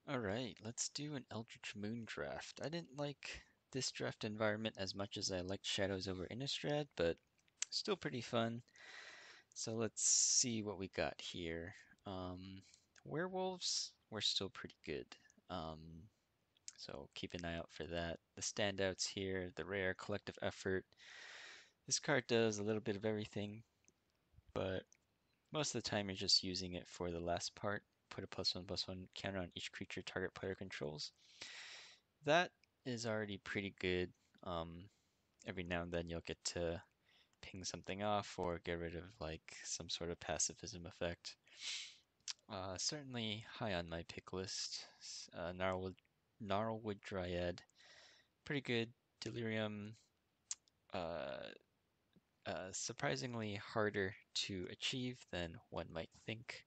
Alright, let's do an Eldritch Moon draft. I didn't like this draft environment as much as I liked Shadows over Innistrad, but still pretty fun. So let's see what we got here. Um, Werewolves were still pretty good. Um, so keep an eye out for that. The standouts here, the rare collective effort. This card does a little bit of everything, but most of the time you're just using it for the last part. Put a +1/+1 counter on each creature target player controls. That is already pretty good. Every now and then you'll get to ping something off or get rid of like some sort of pacifism effect. Certainly high on my pick list. Gnarlwood Dryad, pretty good. Delirium, uh, surprisingly harder to achieve than one might think.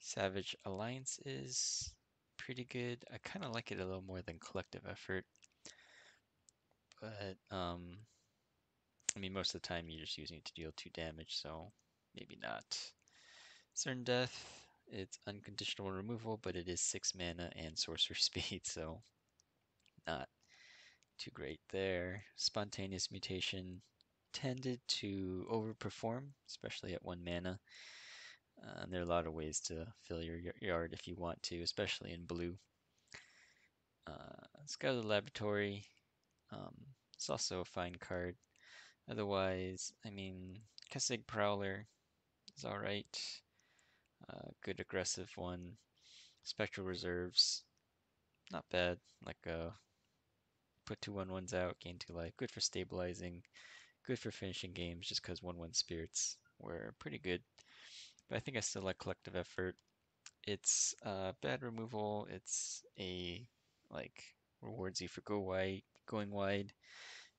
Savage Alliance is pretty good. I kind of like it a little more than Collective Effort, but I mean, most of the time you're just using it to deal 2 damage, so maybe not. Certain Death, it's unconditional removal, but it is 6 mana and sorcery speed, so not too great there. Spontaneous Mutation tended to overperform, especially at 1 mana. And there are a lot of ways to fill your yard if you want to, especially in blue. Scout of the Laboratory, um, it's also a fine card. Otherwise, I mean, Kessig Prowler is alright. Good aggressive one. Spectral Reserves, not bad. Like put 2/1/1s out, gain 2 life. Good for stabilizing. Good for finishing games just because 1/1 spirits were pretty good. But I think I still like Collective Effort. It's bad removal. It's a like rewards you for going wide,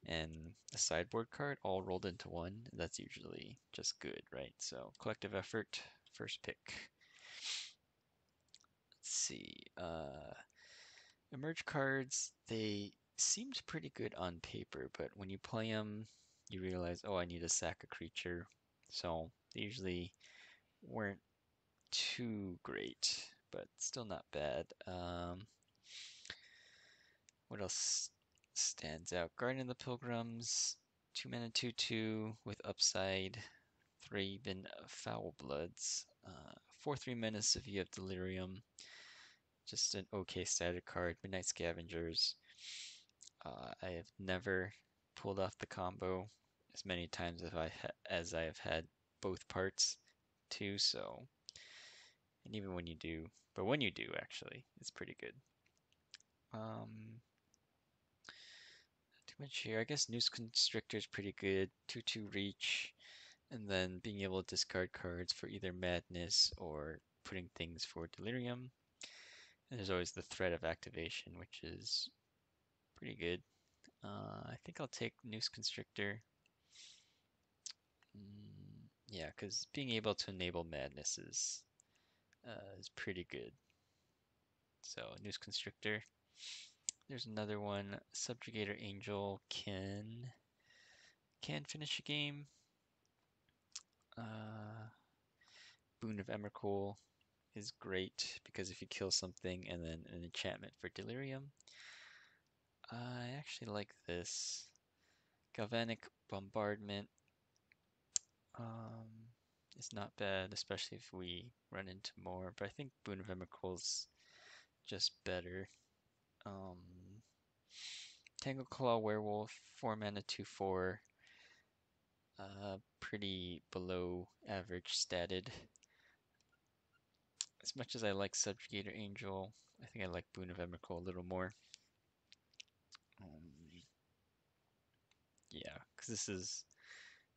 and a sideboard card all rolled into one. That's usually just good, right? So Collective Effort, first pick. Let's see. Emerge cards, they seemed pretty good on paper, but when you play them, you realize, oh, I need to sack a creature. So they usually weren't too great, but still not bad. What else stands out? Guardian of the Pilgrims, 2 mana 2/2 with upside, Thraben Foul Bloods, 4/3 menace if you have Delirium. Just an okay static card. Midnight Scavengers. I have never pulled off the combo as many times as I have had both parts too. So, and even when you do, but when you do, actually, it's pretty good. Too much here. I guess Noose Constrictor is pretty good. 2/2 reach, and then being able to discard cards for either Madness or putting things for Delirium. And there's always the threat of activation, which is pretty good. I think I'll take Noose Constrictor. Yeah, because being able to enable Madness is pretty good. So Noose Constrictor. There's another one. Subjugator Angel can finish a game. Boon of Emrakul is great because if you kill something and then an enchantment for Delirium. I actually like this. Galvanic Bombardment um, is not bad, especially if we run into more, but I think Boon of Emrakul's just better. Um, Tangle Claw Werewolf, 4 mana 2/4. Pretty below average statted. As much as I like Subjugator Angel, I think I like Boon of Emrakul a little more. Yeah, because this is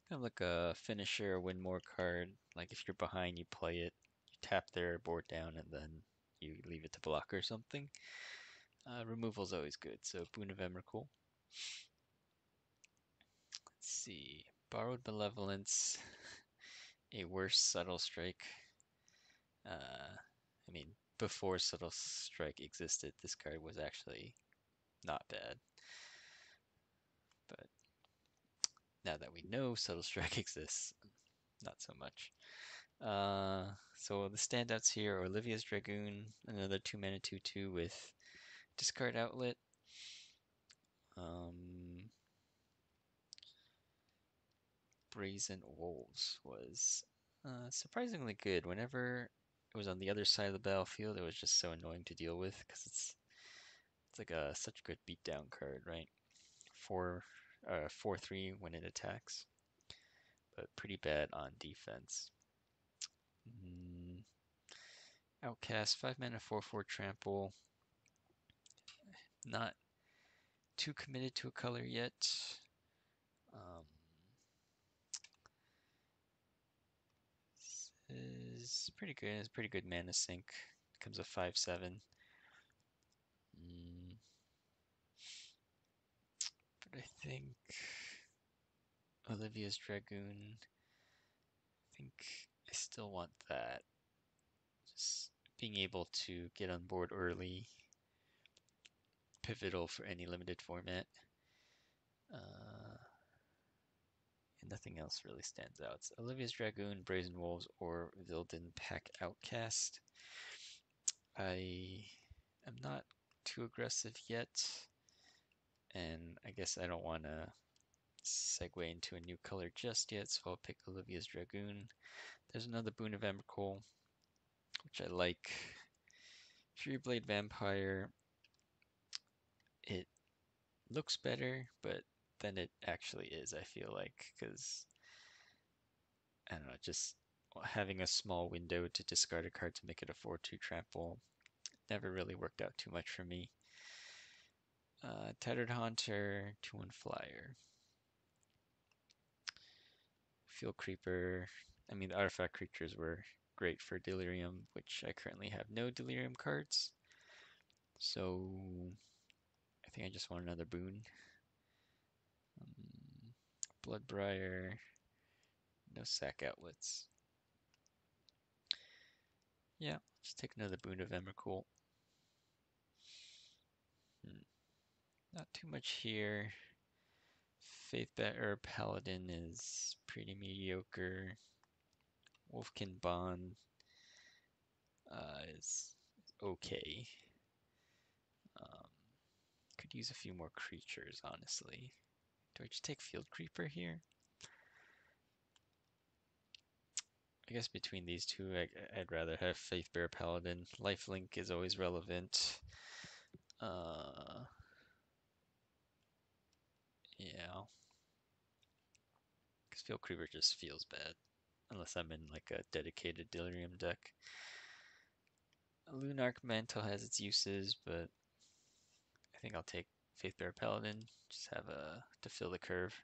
kind of like a finisher, win more card. Like if you're behind, you play it, you tap their board down, and then you leave it to block or something. Removal's always good, so Boon of Emrakul. Let's see. Borrowed Malevolence, a worse Subtle Strike. I mean, before Subtle Strike existed, this card was actually not bad. But now that we know Subtle Strike exists, not so much. So the standouts here are Olivia's Dragoon, another 2 mana 2/2 with discard outlet. Um, Brazen Wolves was surprisingly good. Whenever it was on the other side of the battlefield, it was just so annoying to deal with because it's like a such a good beatdown card, right? 4/3 when it attacks, but pretty bad on defense. Mm, Outcast 5 mana 4/4 trample. Not too committed to a color yet. Um, is pretty good. It's pretty good mana sink. Becomes a 5/7. Mm, but I think Olivia's Dragoon. I think I still want that. Just being able to get on board early, pivotal for any limited format. Uh, and nothing else really stands out. It's Olivia's Dragoon, Brazen Wolves, or Vilden Pack Outcast. I am not too aggressive yet, and I guess I don't want to segue into a new color just yet, so I'll pick Olivia's Dragoon. There's another Boon of Emrakul, which I like. Fury Blade Vampire, it looks better, but than it actually is, I feel like, because I don't know, just having a small window to discard a card to make it a 4/2 trample never really worked out too much for me. Tattered Haunter, 2/1 flyer. Field Creeper. I mean, the artifact creatures were great for Delirium, which I currently have no Delirium cards. So I think I just want another boon. Bloodbriar, no sack outlets. Yeah, just take another boon of Emrakul. Not too much here. Faithbearer Paladin is pretty mediocre. Wolfkin Bond is okay. Um, could use a few more creatures, honestly. Do I just take Field Creeper here? I guess between these two, I'd rather have Faithbearer Paladin. Lifelink is always relevant. Yeah. Because Field Creeper just feels bad. Unless I'm in like a dedicated Delirium deck. Lunarch Mantle has its uses, but I think I'll take Faithbearer Paladin. Just have a to fill the curve.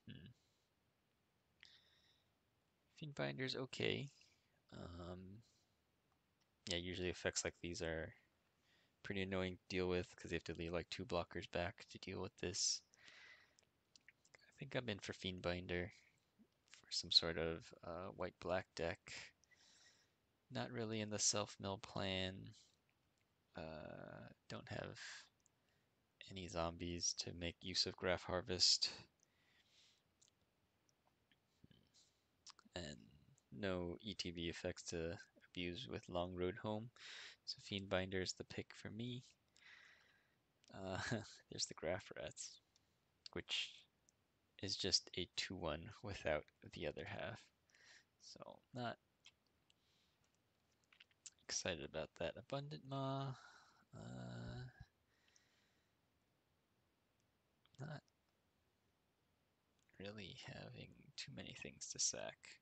Hmm. Fiendbinder's okay. Yeah, usually effects like these are pretty annoying to deal with because they have to leave like 2 blockers back to deal with this. I think I'm in for Fiendbinder for some sort of white-black deck. Not really in the self-mill plan. Don't have any zombies to make use of Graph Harvest. And no ETB effects to abuse with Long Road Home. So Fiendbinder is the pick for me. There's the Graph Rats, which is just a 2/1 without the other half. So not excited about that. Abundant Maw, not really having too many things to sack.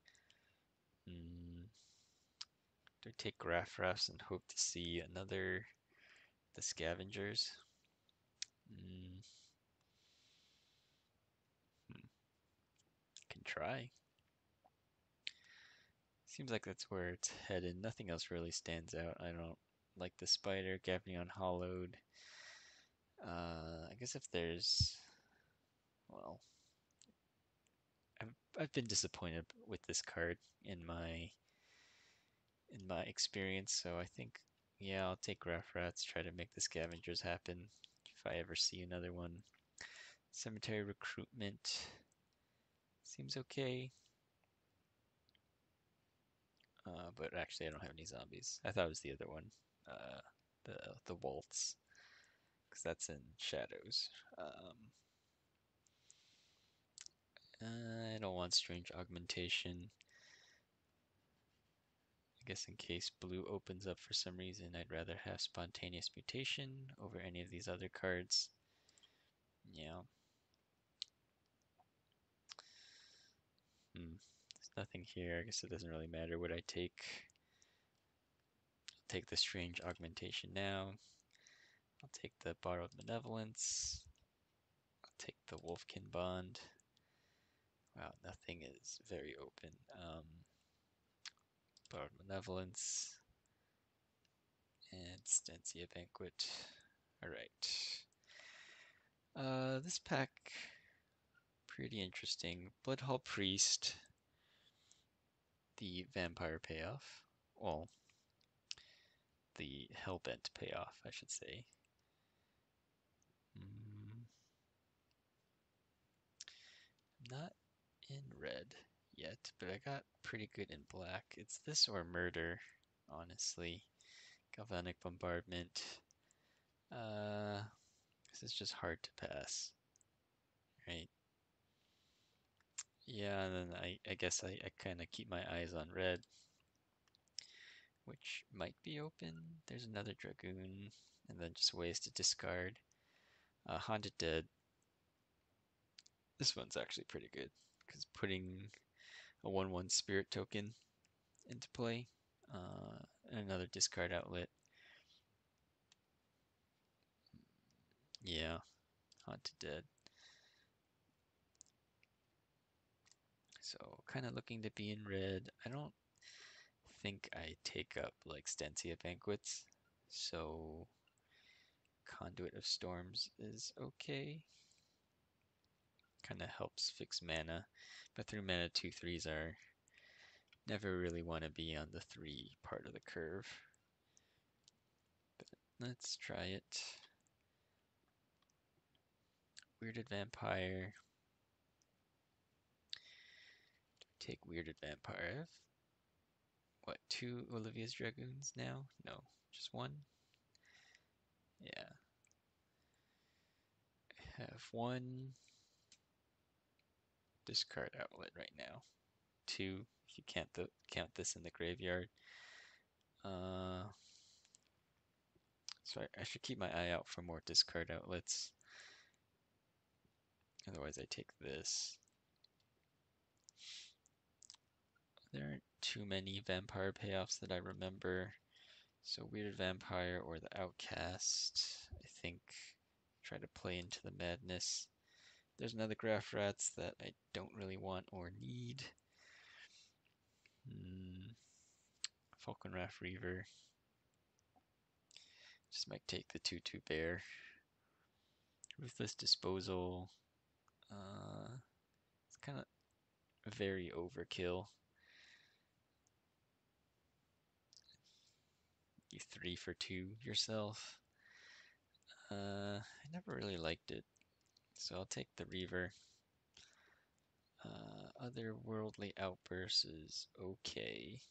Do I take Graph Rafts and hope to see another the Scavengers? Mm, can try. Seems like that's where it's headed. Nothing else really stands out. I don't like the Spider, Gavrion Hollowed. I guess if there's, well, I've been disappointed with this card in my experience, so I think yeah, I'll take Graph Rats, try to make the Scavengers happen if I ever see another one. Cemetery Recruitment seems okay. But actually I don't have any zombies. I thought it was the other one, uh, the waltz, because that's in shadows. I don't want strange augmentation. I guess in case blue opens up for some reason, I'd rather have spontaneous mutation over any of these other cards. Yeah. There's nothing here. I guess it doesn't really matter what I take. I'll take the strange augmentation now. I'll take the borrowed malevolence. I'll take the Wolfkin bond. Wow, nothing is very open. Borrowed malevolence and Stancia Banquet. All right. This pack pretty interesting. Bloodhall Priest, the vampire payoff. Well, the Hellbent payoff, I should say. Not in red yet, but I got pretty good in black. It's this or murder, honestly. Galvanic Bombardment. This is just hard to pass, right? Yeah, and then I guess I kind of keep my eyes on red, which might be open. There's another Dragoon, and then just ways to discard. Haunted Dead. This one's actually pretty good, because putting a 1/1 spirit token into play, and another discard outlet. Yeah, Haunted Dead. So kind of looking to be in red. I don't think I take up like Stancia Banquets, so Conduit of Storms is okay. Kind of helps fix mana, but through mana 2/3s are never really want to be on the 3 part of the curve. But let's try it. Weirded Vampire. Take Weirded Vampire. What, 2 Olivia's Dragoons now? No, just 1? Yeah. I have 1 discard outlet right now. 2 if you count this in the graveyard. So I should keep my eye out for more discard outlets. Otherwise I take this. There aren't too many vampire payoffs that I remember. So Weirded Vampire or the Outcast, I think. Try to play into the madness. There's another Graph Rats that I don't really want or need. Falconrath Reaver. Just might take the 2/2 bear. Ruthless Disposal. It's kind of very overkill. You 3 for 2 yourself. I never really liked it, so I'll take the Reaver. Otherworldly Outburst is okay,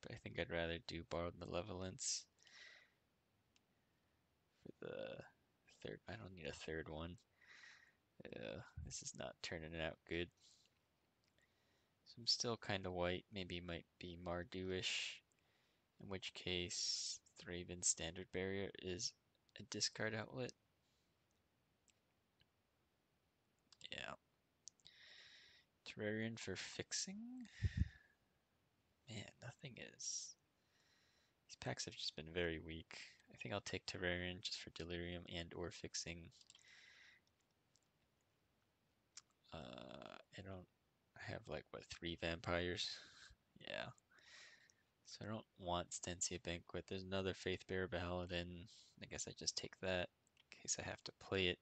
but I think I'd rather do Borrowed Malevolence for the third. I don't need a third one. This is not turning out good. So I'm still kind of white. Maybe might be Mardu-ish, in which case Thraben Standard Barrier is a discard outlet. Yeah. Terrarian for fixing? Man, nothing is. These packs have just been very weak. I think I'll take Terrarian just for Delirium and or fixing. I have like, what, 3 vampires? Yeah. So I don't want Stancia Banquet. There's another Faithbearer Paladin. I guess I just take that in case I have to play it.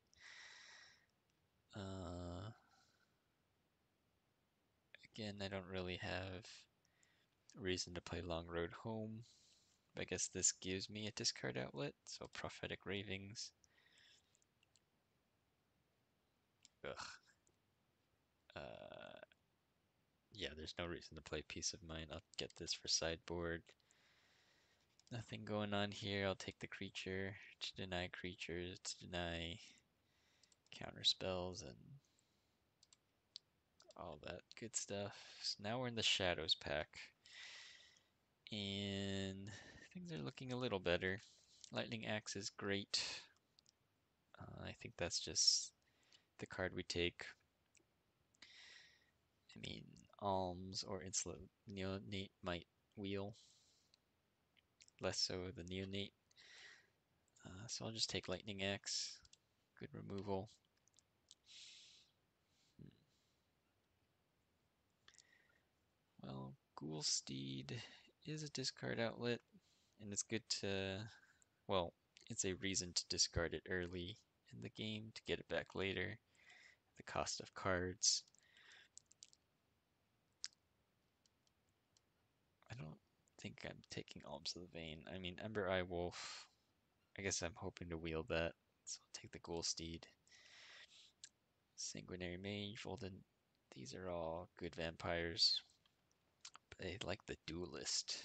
Again, I don't really have a reason to play Long Road Home. But I guess this gives me a discard outlet, so Prophetic Ravings. Ugh. Yeah, there's no reason to play Peace of Mind. I'll get this for sideboard. Nothing going on here. I'll take the creature to deny creatures, to deny counter spells, and all that good stuff. So now we're in the Shadows pack, and things are looking a little better. Lightning Axe is great. I think that's just the card we take. I mean, Alms or Insolent Neonate might wheel, less so the Neonate. So I'll just take Lightning Axe. Good removal. Well, Ghoul Steed is a discard outlet, and it's good to, well, it's a reason to discard it early in the game to get it back later at the cost of cards. I don't think I'm taking Alms of the Vein. I mean, Ember Eye Wolf, I guess I'm hoping to wield that, so I'll take the Ghoul Steed. Sanguinary Mage, well then, these are all good vampires. But I like the Duelist.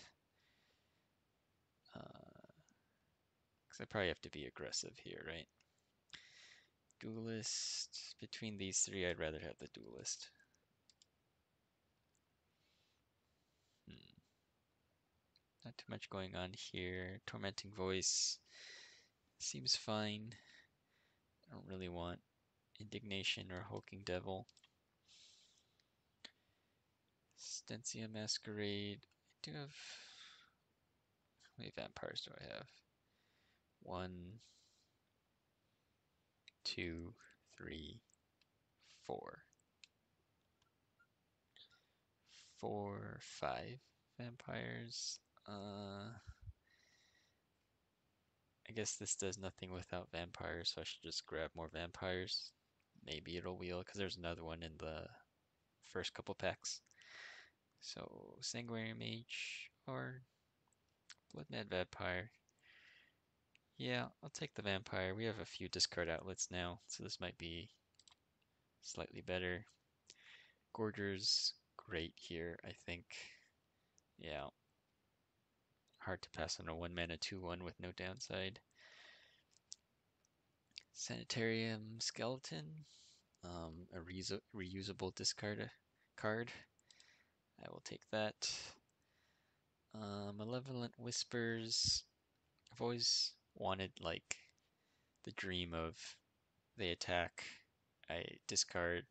Because I probably have to be aggressive here, right? Duelist. Between these three, I'd rather have the Duelist. Not too much going on here. Tormenting Voice seems fine. I don't really want Indignation or Hulking Devil. Stensia Masquerade. I do have... How many vampires do I have? 1, 2, 3, 4. 4, 5 vampires. I guess this does nothing without vampires, so I should just grab more vampires. Maybe it'll wheel, because there's another one in the first couple packs. So, Sanguinary Mage or Blood Mad Vampire. Yeah, I'll take the vampire. We have a few discard outlets now, so this might be slightly better. Gorger's great here, I think. Yeah. Hard to pass on a 1 mana 2/1 with no downside. Sanitarium Skeleton. A reusable discard card. I will take that. Malevolent Whispers. I've always wanted like the dream of they attack, I discard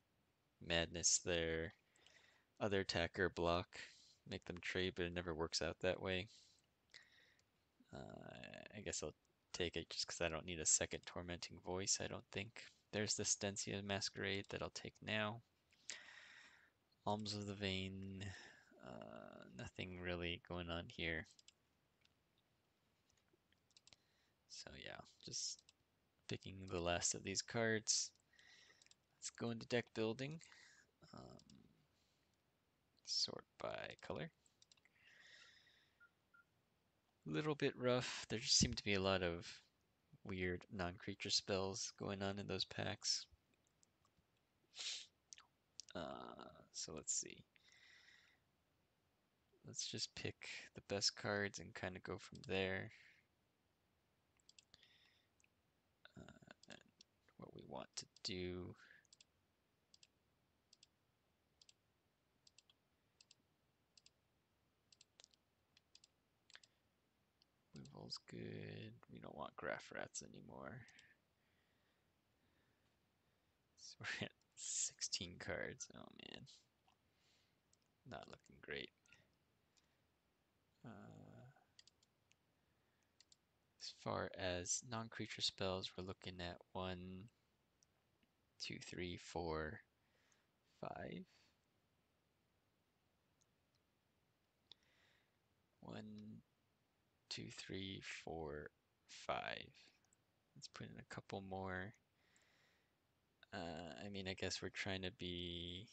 madness their other attacker block, make them trade, but it never works out that way. I guess I'll take it just because I don't need a second Tormenting Voice, I don't think. There's the Stensia Masquerade that I'll take now. Alms of the Vein, nothing really going on here. So yeah, just picking the last of these cards. Let's go into deck building. Sort by color. A little bit rough. There just seem to be a lot of weird non-creature spells going on in those packs. So let's see. Let's just pick the best cards and kind of go from there. And what we want to do. Removal's good. We don't want Graph Rats anymore. So we're at 16 cards. Oh man. Not looking great. As far as non-creature spells, we're looking at 1, 2, 3, 4, 5. 1, 2, 3, 4, 5. Let's put in a couple more. I mean, I guess we're trying to be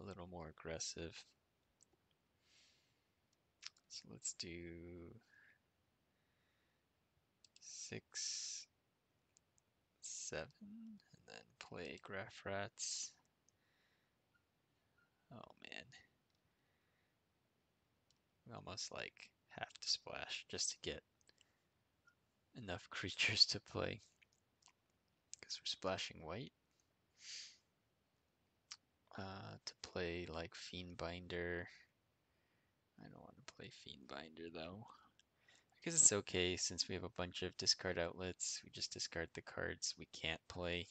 a little more aggressive. So let's do 6, 7, and then play Graph Rats. Oh man, we almost like have to splash just to get enough creatures to play. Because we're splashing white. To play like Fiendbinder. I don't want to play Fiendbinder though. I guess it's okay since we have a bunch of discard outlets. We just discard the cards we can't play.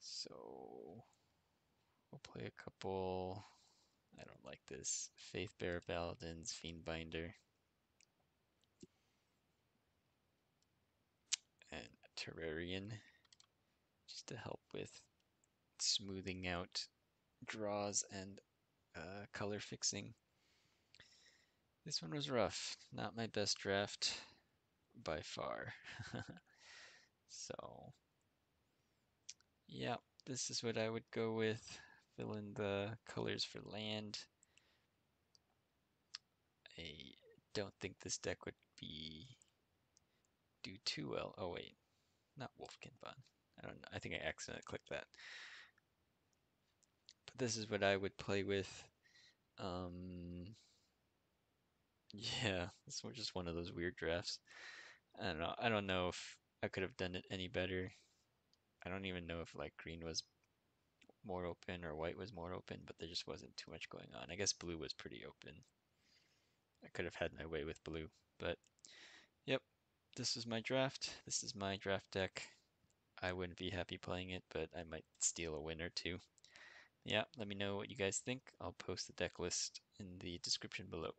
So we'll play a couple. I don't like this. Faithbearer Paladins, Fiendbinder, and Terrarian just to help with smoothing out draws and color fixing. This one was rough. Not my best draft by far. So, yeah, this is what I would go with. Fill in the colors for land. I don't think this deck would do too well. Oh wait, not Wolfkin Bun. I don't know. I think I accidentally clicked that. But this is what I would play with. Um, yeah, this was just one of those weird drafts. I don't know. I don't know if I could have done it any better. I don't even know if like green was more open or white was more open, but there just wasn't too much going on. I guess blue was pretty open. I could have had my way with blue, but yep, this is my draft. This is my draft deck. I wouldn't be happy playing it, but I might steal a win or two. Yeah, let me know what you guys think. I'll post the deck list in the description below.